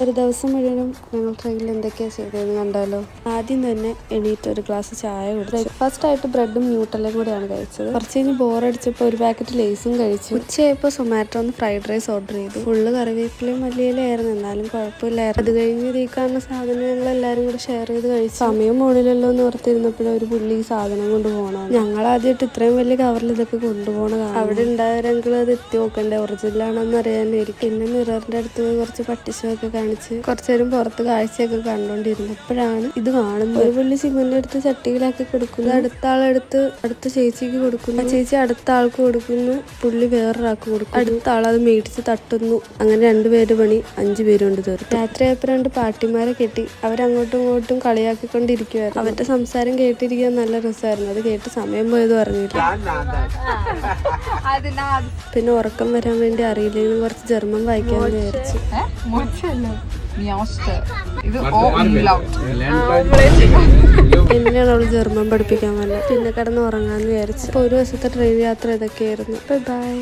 ഒരു ദിവസം മുഴുവനും ഞങ്ങൾ ട്രെയിനിൽ എന്തൊക്കെയാണ് ചെയ്തതെന്ന് കണ്ടാലോ. ആദ്യം തന്നെ എണീറ്റ് ഒരു ഗ്ലാസ് ചായ കുടിച്ചു. ബ്രേക്ക്ഫാസ്റ്റ് ആയിട്ട് ബ്രെഡും ന്യൂട്ടലും കൂടെയാണ് കഴിച്ചത്. കുറച്ച് കഴിഞ്ഞ് ബോറടിച്ചപ്പോൾ ഒരു പാക്കറ്റ് ലേസും കഴിച്ചു. ഉച്ചയായപ്പോൾ സൊമാറ്റോന്ന് ഫ്രൈഡ് റൈസ് ഓർഡർ ചെയ്തു. ഫുള്ള് കറിവേപ്പിലയും മല്ലിയിലായിരുന്നു, എന്നാലും കുഴപ്പമില്ലായിരുന്നു. അത് കഴിഞ്ഞ് ഈ കാണുന്ന സാധനം ഞങ്ങൾ എല്ലാവരും കൂടെ ഷെയർ ചെയ്ത് കഴിച്ചു. സമയം പോണില്ലല്ലോ എന്ന് ഓർത്തിരുന്നപ്പോഴും ഒരു പുള്ളി ഈ സാധനം കൊണ്ടുപോകണം. ഞങ്ങൾ ആദ്യമായിട്ട് ഇത്രയും വലിയ കവറിൽ ഇതൊക്കെ കൊണ്ടുപോകണം. അവിടെ ഉണ്ടായവരെങ്കിൽ അത് എത്തി നോക്കണ്ടേ ഒറിജിനൽ ആണെന്ന് അറിയാനായിരിക്കും. പിന്നെ മിററിന്റെ അടുത്ത് പോയി കുറച്ച് പട്ടിശമൊക്കെ കാണിച്ച് കുറച്ചു നേരം പുറത്ത് കാഴ്ചയൊക്കെ കണ്ടോണ്ടിരുന്നപ്പോഴാണ് ഇത് കാണുന്നത്. ഒരു പുള്ളി സിമന്റ് എടുത്ത് ചട്ടിയിലാക്കി കൊടുക്കുന്നു, അടുത്ത ആളെടുത്ത് അടുത്ത ചേച്ചിക്ക് കൊടുക്കുന്നു, ആ ചേച്ചി അടുത്ത ആൾക്ക് കൊടുക്കുന്നു, പുള്ളി വേറൊരാൾക്ക് കൊടുക്കുന്നു, അടുത്ത ആൾ അത് മേടിച്ച് തട്ടുന്നു. അങ്ങനെ 2 പേര് പണി 5 പേരുണ്ട് തീർത്ത്. രാത്രിയായപ്പോൾ 2 പാട്ടിമാരെ കെട്ടി അവരങ്ങോട്ടും ഇങ്ങോട്ടും കളിയാക്കിക്കൊണ്ടിരിക്കുവായിരുന്നു. അവരുടെ സംസാരം കേട്ടിരിക്കാൻ നല്ല രസമായിരുന്നു. അത് കേട്ട് സമയം പോയത് പറഞ്ഞില്ല. പിന്നെ ഉറക്കം വരാൻ വേണ്ടി അറിയില്ലെങ്കിലും കുറച്ച് ജർമ്മൻ വായിക്കാമെന്ന് വിചാരിച്ചു. എങ്ങനെയാണ് അവള് ജർമ്മൻ പഠിപ്പിക്കാൻ വന്നത്. പിന്നെ കിടന്ന് ഉറങ്ങാന്ന് വിചാരിച്ചു. അപ്പോൾ ഒരു ദിവസത്തെ ട്രെയിൻ യാത്ര ഇതൊക്കെയായിരുന്നു. ബൈ.